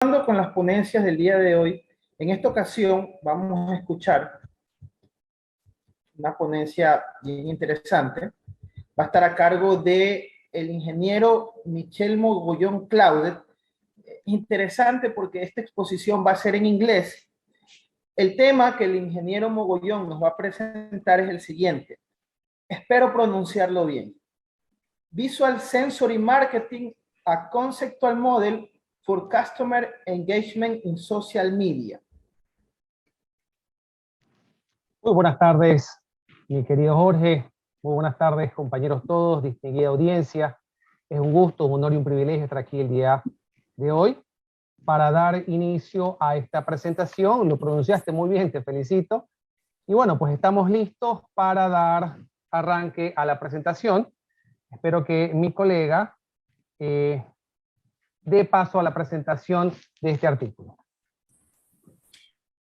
Con las ponencias del día de hoy, en esta ocasión vamos a escuchar una ponencia bien interesante. Va a estar a cargo de el ingeniero Michel Mogollón Claudett. Interesante porque esta exposición va a ser en inglés. El tema que el ingeniero Mogollón nos va a presentar es el siguiente. Espero pronunciarlo bien. Visual Sensory Marketing, a Conceptual Model for Customer Engagement in Social Media. Muy buenas tardes, mi querido Jorge. Muy buenas tardes, compañeros todos, distinguida audiencia. Es un gusto, un honor y un privilegio estar aquí el día de hoy para dar inicio a esta presentación. Lo pronunciaste muy bien, te felicito. Y bueno, pues estamos listos para dar arranque a la presentación. Espero que mi colega dé paso a la presentación de este artículo.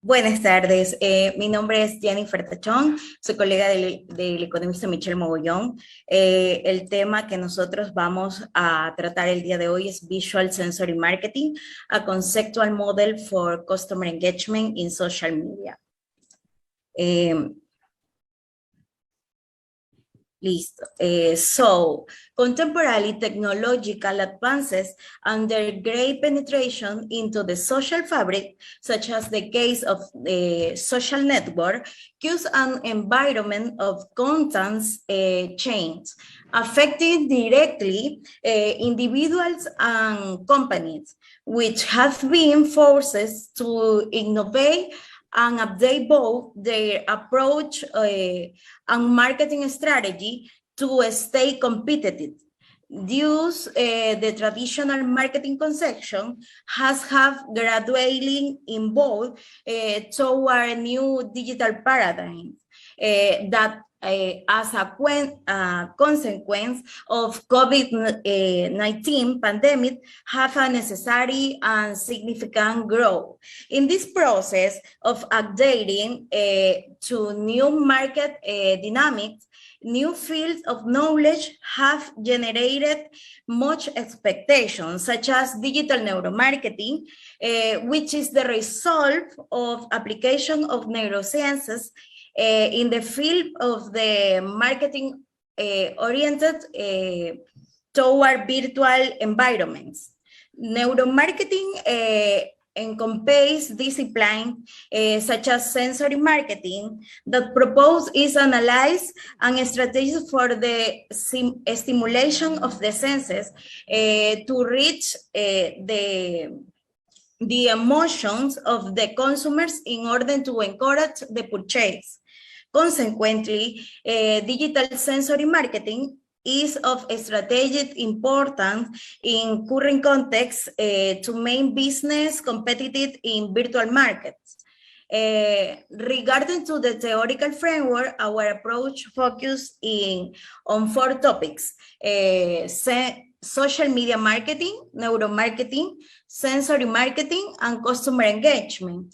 Buenas tardes, mi nombre es Jennifer Tachón, soy colega del economista Michel Mogollón. El tema que nosotros vamos a tratar el día de hoy es Visual Sensory Marketing, a Conceptual Model for Customer Engagement in Social Media. Listo. So, contemporary technological advances and their great penetration into the social fabric, such as the case of the social network, cause an environment of contents change, affecting directly individuals and companies, which have been forced to innovate and update both their approach and marketing strategy to stay competitive. Thus, the traditional marketing conception has gradually evolved toward new digital paradigms that as a consequence of COVID-19 pandemic have a necessary and significant growth. In this process of updating to new market dynamics, new fields of knowledge have generated much expectation, such as digital neuromarketing, which is the result of application of neurosciences in the field of the marketing oriented toward virtual environments. Neuromarketing encompasses disciplines such as sensory marketing that propose is analyze and strategies for the stimulation of the senses to reach the emotions of the consumers in order to encourage the purchase. Consequently, digital sensory marketing is of strategic importance in current context to make business competitive in virtual markets. Regarding to the theoretical framework, our approach focuses on 4 topics: social media marketing, neuromarketing, sensory marketing, and customer engagement.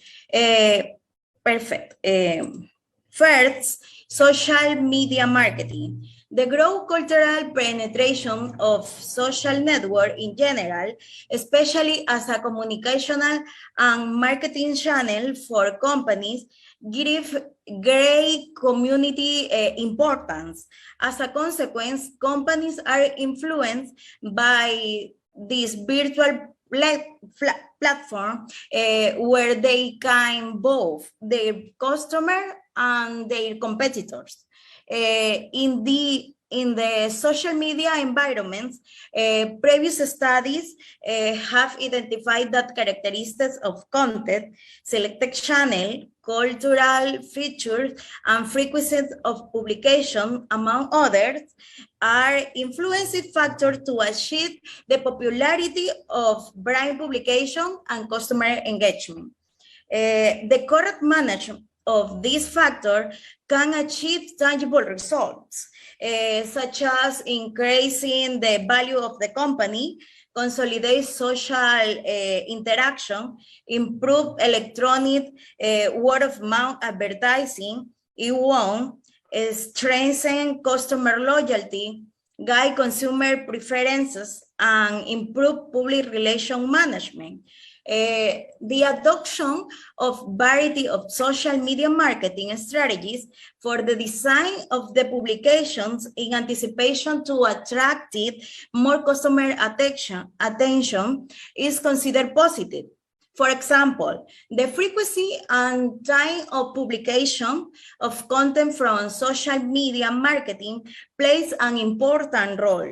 Perfect. First, social media marketing. The growing cultural penetration of social network in general, especially as a communicational and marketing channel for companies, give great community importance. As a consequence, companies are influenced by this virtual platform where they can both their customer and their competitors. In the social media environments, previous studies have identified that characteristics of content, selected channel, cultural features, and frequency of publication, among others, are influencing factors to achieve the popularity of brand publication and customer engagement. The correct management of this factor can achieve tangible results, such as increasing the value of the company, consolidate social interaction, improve electronic word-of-mouth advertising, strengthen customer loyalty, guide consumer preferences, and improve public relation management. The adoption of variety of social media marketing strategies for the design of the publications in anticipation to attract more customer attention is considered positive. For example, the frequency and time of publication of content from social media marketing plays an important role.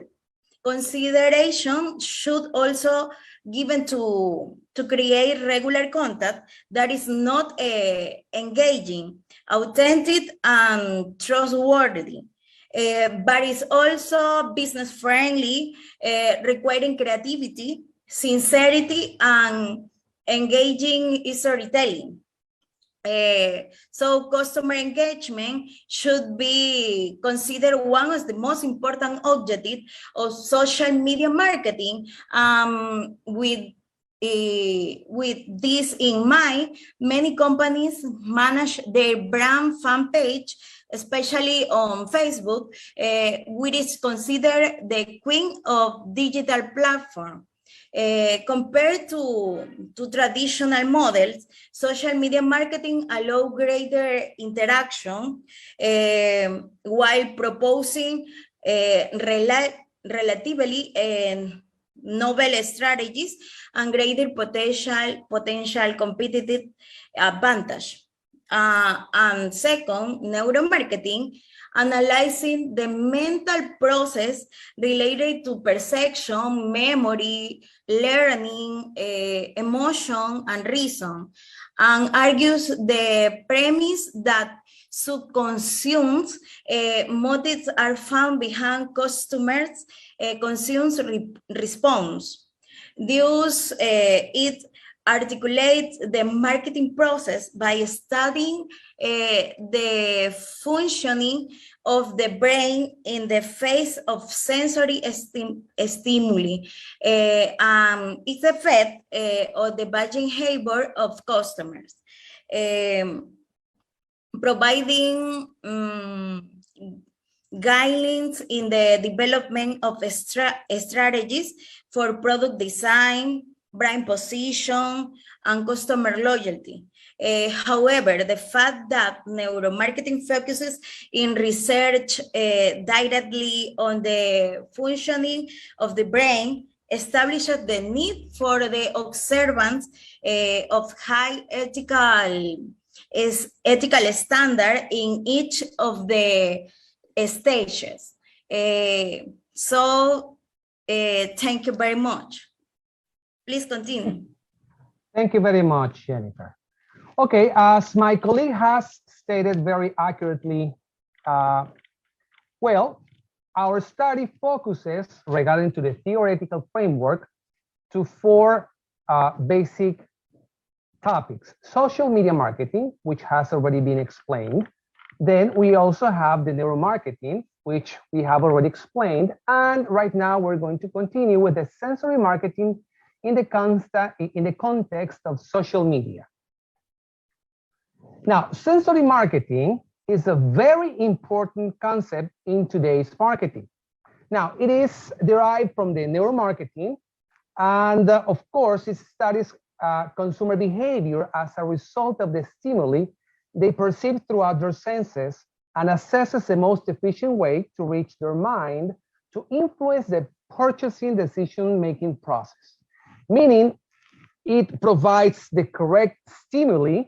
Consideration should also given to create regular content that is not engaging, authentic, and trustworthy, but is also business friendly, requiring creativity, sincerity, and engaging storytelling. So customer engagement should be considered one of the most important objectives of social media marketing. With this in mind, many companies manage their brand fan page, especially on Facebook, which is considered the queen of digital platform. Compared to traditional models, social media marketing allows greater interaction while proposing relatively novel strategies and greater potential competitive advantage. And second, neuromarketing, analyzing the mental process related to perception, memory, learning, emotion, and reason, and argues the premise that subconscious motives are found behind customers' consumer response. Thus, it articulates the marketing process by studying the functioning of the brain in the face of sensory stimuli, its effect on the buying behavior of customers, providing guidelines in the development of strategies for product design, brand position, and customer loyalty. However, the fact that neuromarketing focuses in research directly on the functioning of the brain establishes the need for the observance of high ethical standard in each of the stages. Thank you very much. Please continue. Thank you very much, Jennifer. Okay, as my colleague has stated very accurately, well, our study focuses regarding to the theoretical framework to four basic topics. Social media marketing, which has already been explained. Then we also have the neuromarketing, which we have already explained. And right now we're going to continue with the sensory marketing in the context of social media. Now, sensory marketing is a very important concept in today's marketing. Now, it is derived from the neuromarketing, and of course, it studies consumer behavior as a result of the stimuli they perceive throughout their senses and assesses the most efficient way to reach their mind to influence the purchasing decision-making process. Meaning, it provides the correct stimuli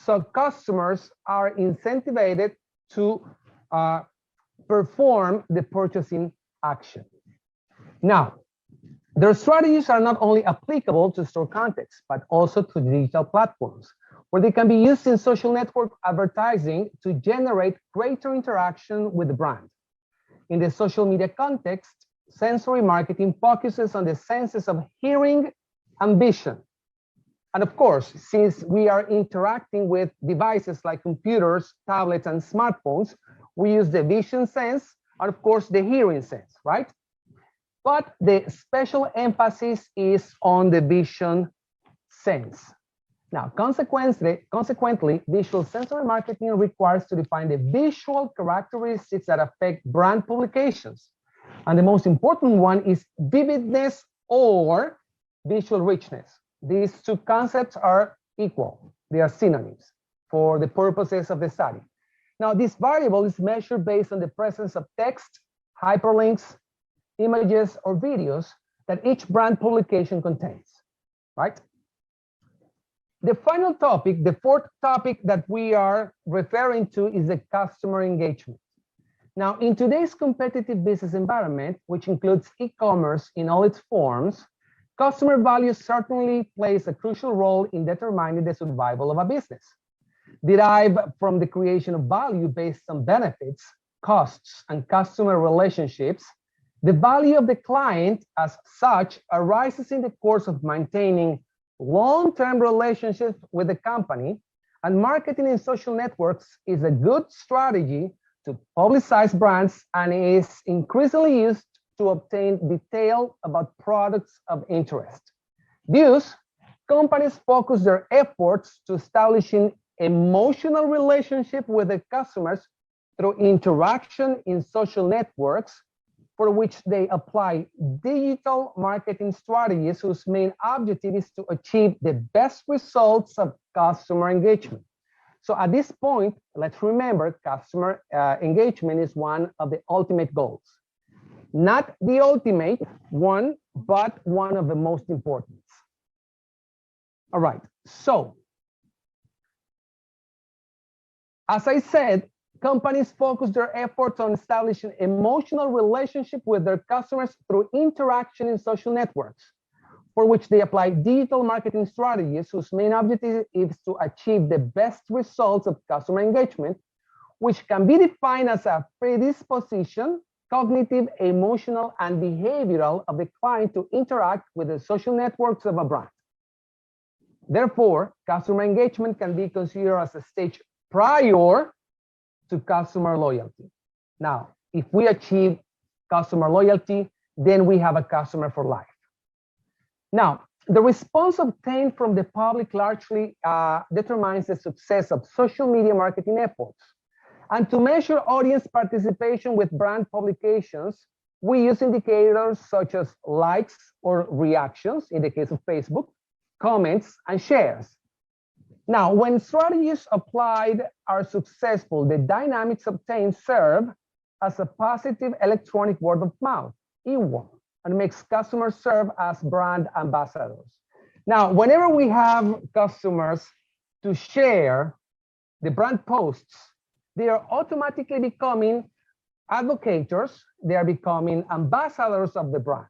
so customers are incentivized to perform the purchasing action. Now, their strategies are not only applicable to store context, but also to digital platforms, where they can be used in social network advertising to generate greater interaction with the brand. In the social media context, sensory marketing focuses on the senses of hearing and vision. And of course, since we are interacting with devices like computers, tablets, and smartphones, we use the vision sense and of course the hearing sense, right? But the special emphasis is on the vision sense. Now, consequently, visual sensory marketing requires to define the visual characteristics that affect brand publications, And the most important one is vividness or visual richness. These two concepts are equal. They are synonyms for the purposes of the study. Now, this variable is measured based on the presence of text, hyperlinks, images, or videos that each brand publication contains, right? The final topic, the fourth topic that we are referring to is the customer engagement. Now, in today's competitive business environment, which includes e-commerce in all its forms, customer value certainly plays a crucial role in determining the survival of a business. Derived from the creation of value based on benefits, costs, and customer relationships, the value of the client as such arises in the course of maintaining long-term relationships with the company, and marketing in social networks is a good strategy to publicize brands and is increasingly used to obtain detail about products of interest. Thus, companies focus their efforts to establishing emotional relationship with the customers through interaction in social networks, for which they apply digital marketing strategies whose main objective is to achieve the best results of customer engagement. So at this point, let's remember customer engagement is one of the ultimate goals. Not the ultimate one, but one of the most important. All right, so as I said, companies focus their efforts on establishing emotional relationship with their customers through interaction in social networks, for which they apply digital marketing strategies whose main objective is to achieve the best results of customer engagement, which can be defined as a predisposition, cognitive, emotional, and behavioral of the client to interact with the social networks of a brand. Therefore, customer engagement can be considered as a stage prior to customer loyalty. Now, if we achieve customer loyalty, then we have a customer for life. Now, the response obtained from the public largely determines the success of social media marketing efforts. And to measure audience participation with brand publications, we use indicators such as likes or reactions, in the case of Facebook, comments, and shares. Now, when strategies applied are successful, the dynamics obtained serve as a positive electronic word of mouth, E1, and makes customers serve as brand ambassadors. Now, whenever we have customers to share the brand posts, they are automatically becoming advocators, they are becoming ambassadors of the brand.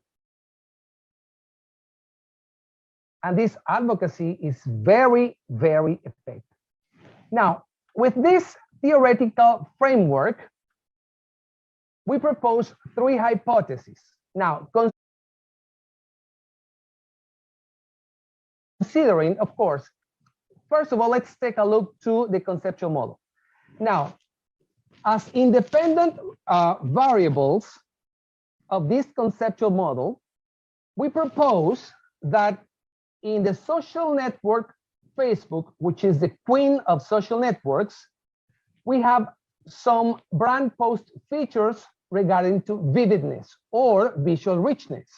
And this advocacy is very, very effective. Now, with this theoretical framework, we propose three hypotheses. Now, considering, of course, first of all, let's take a look to the conceptual model. Now, as independent variables of this conceptual model, we propose that in the social network Facebook, which is the queen of social networks, we have some brand post features regarding to vividness or visual richness.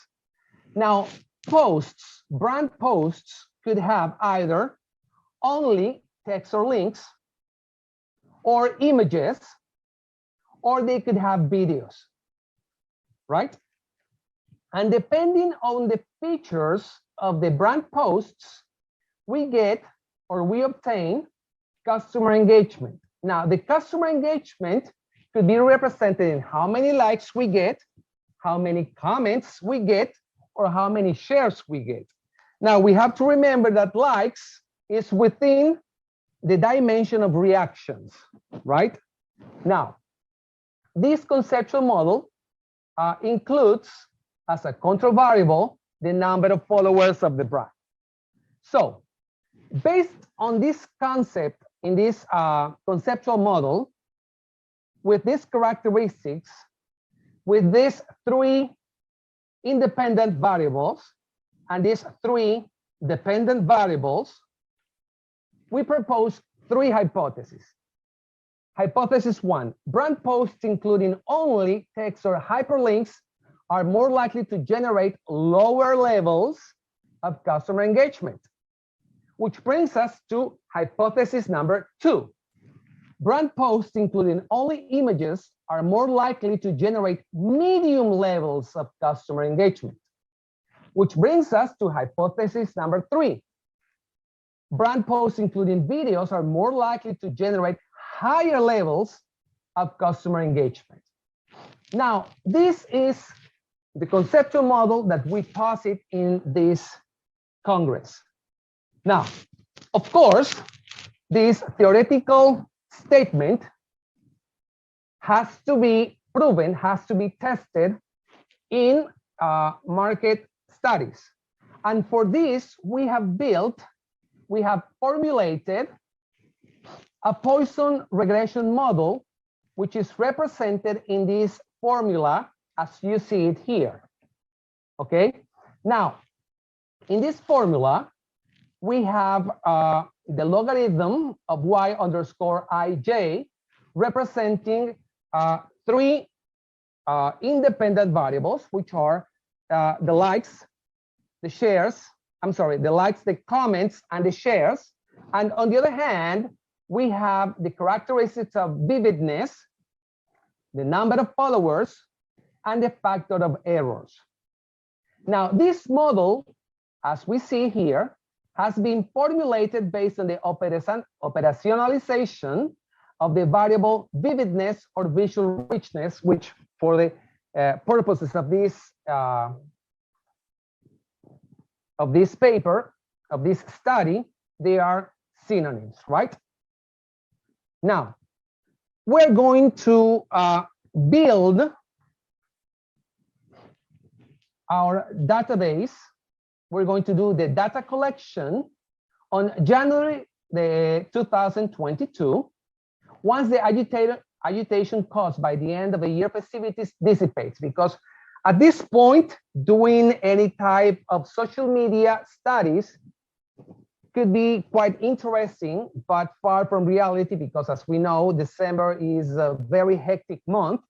Now, posts, brand posts could have either only text or links, or images, or they could have videos, right? And depending on the features of the brand posts, we get or we obtain customer engagement. Now, the customer engagement could be represented in how many likes we get, how many comments we get, or how many shares we get. Now, we have to remember that likes is within the dimension of reactions, right? Now, this conceptual model includes as a control variable the number of followers of the brand. So, based on this concept in this conceptual model, with these characteristics, with these three independent variables and these three dependent variables, we propose three hypotheses. Hypothesis 1, brand posts including only text or hyperlinks are more likely to generate lower levels of customer engagement, which brings us to hypothesis number 2. Brand posts including only images are more likely to generate medium levels of customer engagement, which brings us to hypothesis number 3. Brand posts including videos are more likely to generate higher levels of customer engagement. Now, this is the conceptual model that we posit in this Congress. Now, of course, this theoretical statement has to be proven, has to be tested in market studies. And for this, we have formulated a Poisson regression model, which is represented in this formula as you see it here. Okay, now in this formula, we have the logarithm of y underscore ij representing 3 independent variables, which are the likes, the shares, the likes, the comments, and the shares. And on the other hand, we have the characteristics of vividness, the number of followers, and the factor of errors. Now, this model, as we see here, has been formulated based on the operationalization of the variable vividness or visual richness, which for the purposes of this paper, of this study, they are synonyms, right? Now, we're going to build our database. We're going to do the data collection on January 2022, once the agitation caused by the end of the year festivities dissipates, because at this point, doing any type of social media studies could be quite interesting, but far from reality, because as we know, December is a very hectic month.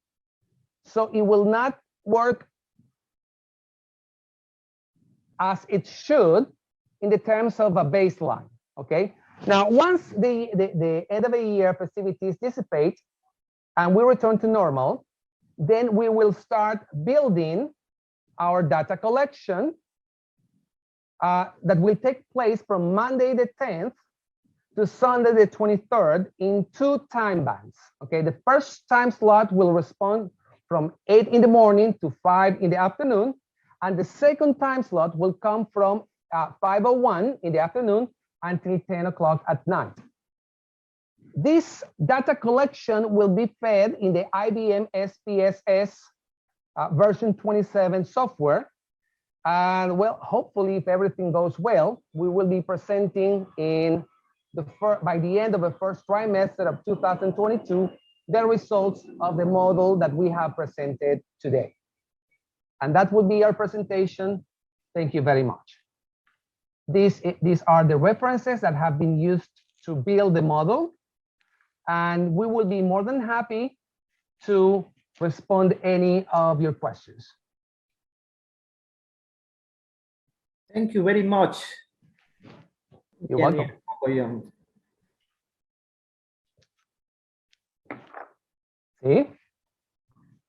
So it will not work as it should in the terms of a baseline, okay? Now, once the end of the year festivities dissipate and we return to normal, then we will start building our data collection that will take place from Monday the 10th to Sunday the 23rd in 2 time bands, okay? The first time slot will respond from 8 in the morning to 5 in the afternoon, and the second time slot will come from 5:01 in the afternoon until 10 o'clock at night. This data collection will be fed in the IBM SPSS version 27 software. And well, hopefully, if everything goes well, we will be presenting by the end of the first trimester of 2022, the results of the model that we have presented today. And that would be our presentation. Thank you very much. These are the references that have been used to build the model. And we will be more than happy to respond to any of your questions. Thank you very much. You're welcome. ¿Sí?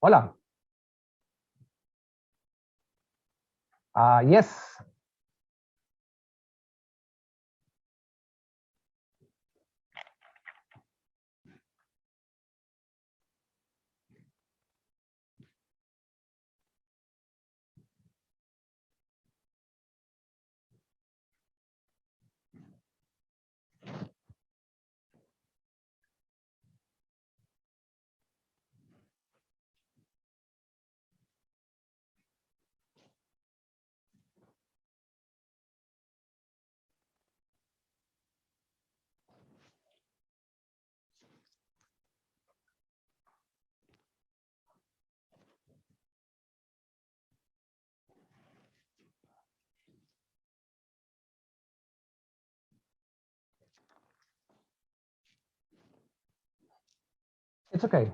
Hola. Yes. It's okay.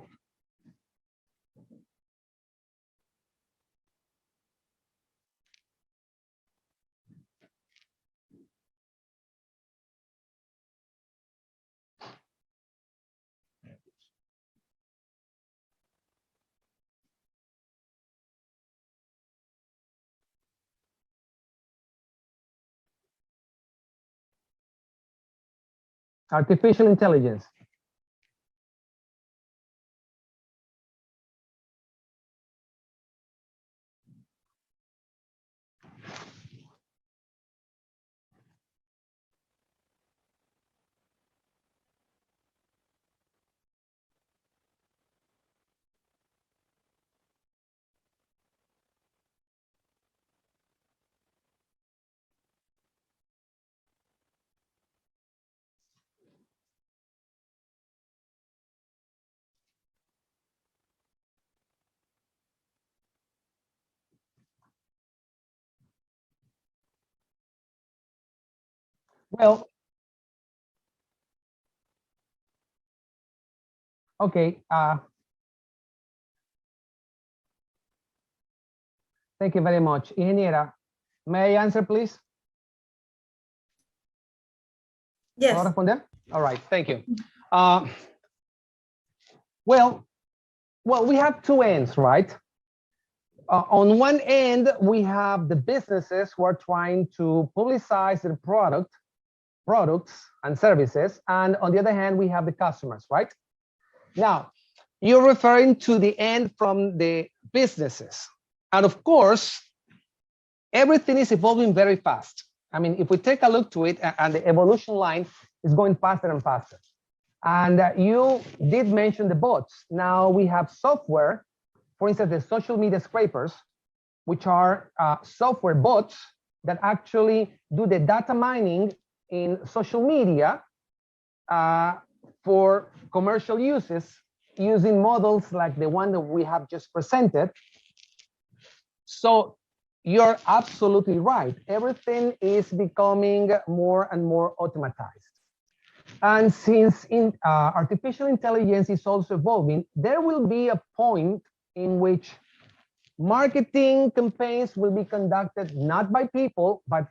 Artificial intelligence. Well, okay. Thank you very much. Ingeniera, may I answer, please? Yes. ¿Puedo responder? All right, thank you. Well, we have two ends, right? On one end, we have the businesses who are trying to publicize their products and services. And on the other hand, we have the customers, right? Now, you're referring to the end from the businesses. And of course, everything is evolving very fast. I mean, if we take a look to it, and the evolution line is going faster and faster. And you did mention the bots. Now we have software, for instance, the social media scrapers, which are software bots that actually do the data mining in social media for commercial uses using models like the one that we have just presented. So you're absolutely right. Everything is becoming more and more automatized. And since artificial intelligence is also evolving, there will be a point in which marketing campaigns will be conducted not by people, but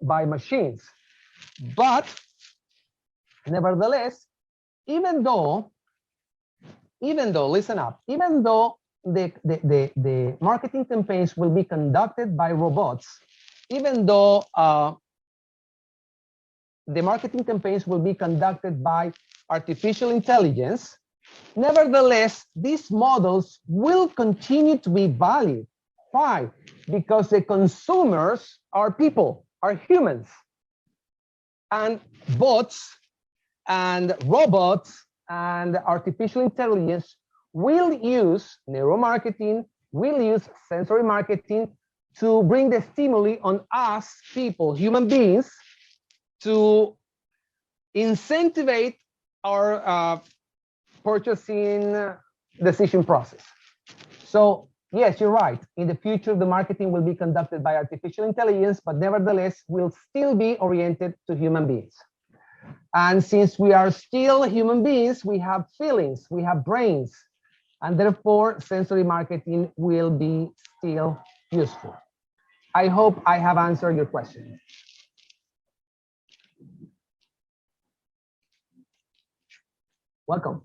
by machines. But nevertheless, even though, listen up, even though the marketing campaigns will be conducted by robots, even though the marketing campaigns will be conducted by artificial intelligence, nevertheless, these models will continue to be valid. Why? Because the consumers are people, are humans. And bots and robots and artificial intelligence will use neuromarketing, will use sensory marketing to bring the stimuli on us people, human beings, to incentivize our purchasing decision process. So yes, you're right. In the future, the marketing will be conducted by artificial intelligence, but nevertheless will still be oriented to human beings. And since we are still human beings, we have feelings, we have brains, and therefore sensory marketing will be still useful. I hope I have answered your question. Welcome.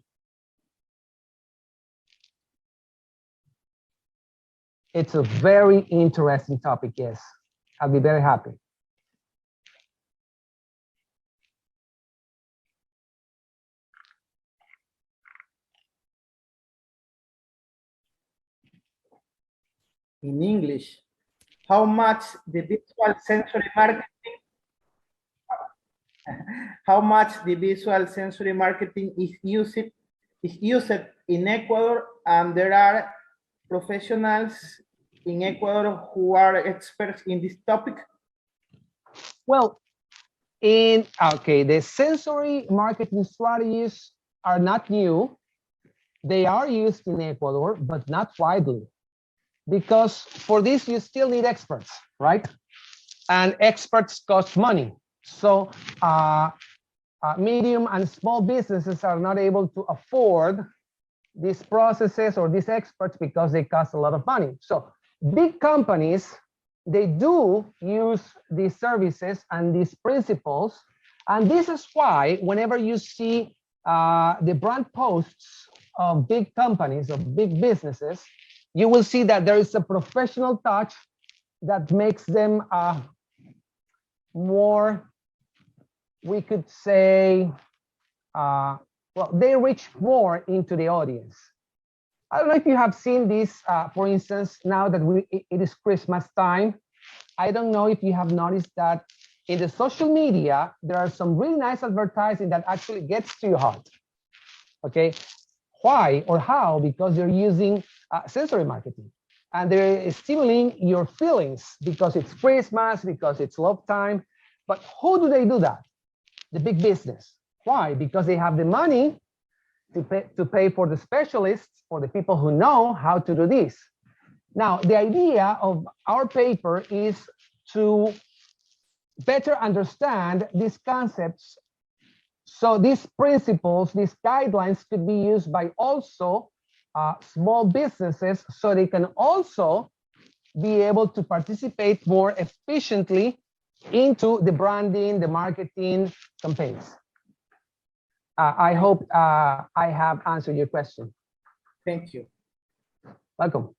It's a very interesting topic, yes. I'll be very happy. In English, how much the visual sensory marketing is used in Ecuador, and there are professionals in Ecuador who are experts in this topic? Well, the sensory marketing strategies are not new. They are used in Ecuador, but not widely, because for this you still need experts, right? And experts cost money. So medium and small businesses are not able to afford these processes or these experts because they cost a lot of money. So big companies, they do use these services and these principles. And this is why whenever you see the brand posts of big companies, of big businesses, you will see that there is a professional touch that makes them more we could say, well, they reach more into the audience. I don't know if you have seen this, for instance, now that it is Christmas time. I don't know if you have noticed that in the social media, there are some really nice advertising that actually gets to your heart. Okay, why or how? Because they're using sensory marketing, and they're stimulating your feelings because it's Christmas, because it's love time. But who do they do that? The big business. Why? Because they have the money to pay for the specialists, for the people who know how to do this. Now, the idea of our paper is to better understand these concepts. So these principles, these guidelines could be used by also small businesses, so they can also be able to participate more efficiently into the branding, the marketing campaigns. I hope I have answered your question. Thank you. Welcome.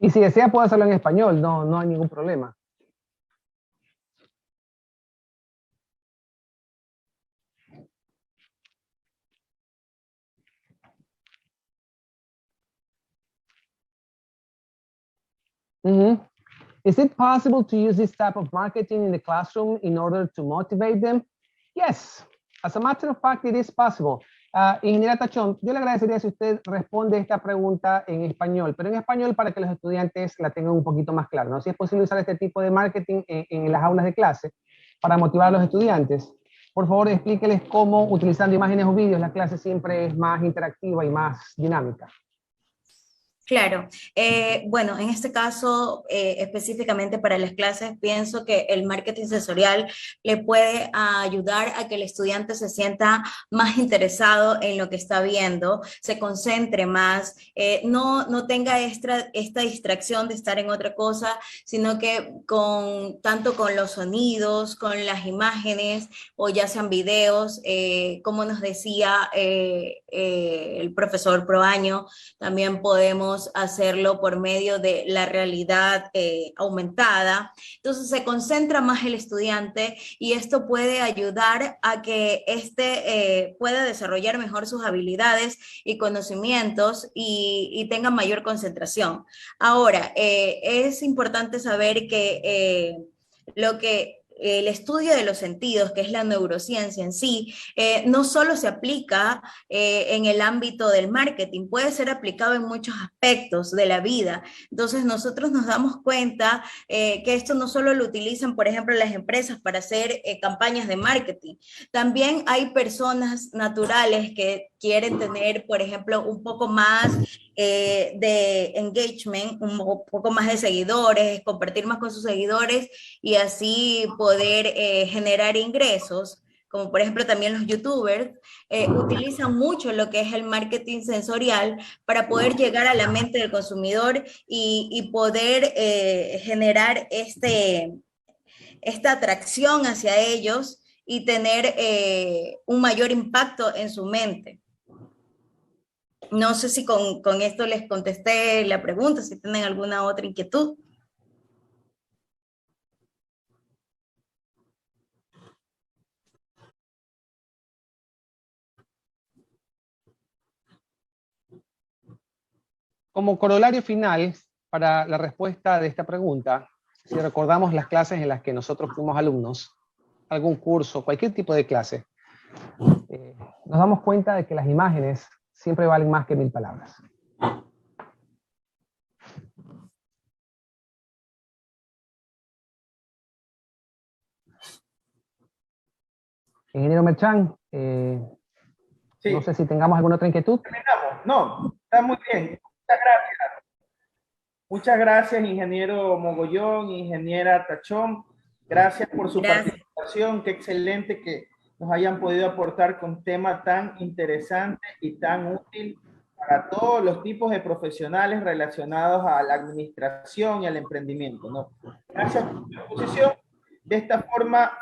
Y si desea, puede hacerlo en español, no hay ningún problema. Is it possible to use this type of marketing in the classroom in order to motivate them? Yes, as a matter of fact, it is possible. Ingeniera Tachón, yo le agradecería si usted responde esta pregunta en español, pero en español para que los estudiantes la tengan un poquito más clara, ¿no? Si es posible usar este tipo de marketing en las aulas de clase para motivar a los estudiantes, por favor explíqueles cómo, utilizando imágenes o vídeos, la clase siempre es más interactiva y más dinámica. Claro, bueno, en este caso específicamente para las clases pienso que el marketing sensorial le puede ayudar a que el estudiante se sienta más interesado en lo que está viendo, se concentre más, no tenga esta distracción de estar en otra cosa, sino que tanto con los sonidos, con las imágenes o ya sean videos, como nos decía el profesor Proaño, también podemos hacerlo por medio de la realidad aumentada. Entonces se concentra más el estudiante y esto puede ayudar a que pueda desarrollar mejor sus habilidades y conocimientos y tenga mayor concentración. Ahora, es importante saber que el estudio de los sentidos, que es la neurociencia en sí, no solo se aplica en el ámbito del marketing, puede ser aplicado en muchos aspectos de la vida. Entonces nosotros nos damos cuenta que esto no solo lo utilizan, por ejemplo, las empresas para hacer campañas de marketing. También hay personas naturales que quieren tener, por ejemplo, un poco más de engagement, un poco más de seguidores, compartir más con sus seguidores y así poder generar ingresos, como por ejemplo también los youtubers, utilizan mucho lo que es el marketing sensorial para poder llegar a la mente del consumidor y poder generar esta atracción hacia ellos y tener un mayor impacto en su mente. No sé si con esto les contesté la pregunta, si tienen alguna otra inquietud. Como corolario final para la respuesta de esta pregunta, si recordamos las clases en las que nosotros fuimos alumnos, algún curso, cualquier tipo de clase, nos damos cuenta de que las imágenes siempre valen más que 1000 palabras. Ingeniero Merchán, Sí. No sé si tengamos alguna otra inquietud. Terminamos. No, está muy bien. Muchas gracias. Muchas gracias, ingeniero Mogollón, ingeniera Tachón. Gracias por su participación. Qué excelente que nos hayan podido aportar con tema tan interesante y tan útil para todos los tipos de profesionales relacionados a la administración y al emprendimiento, ¿no? Gracias por su exposición. De esta forma,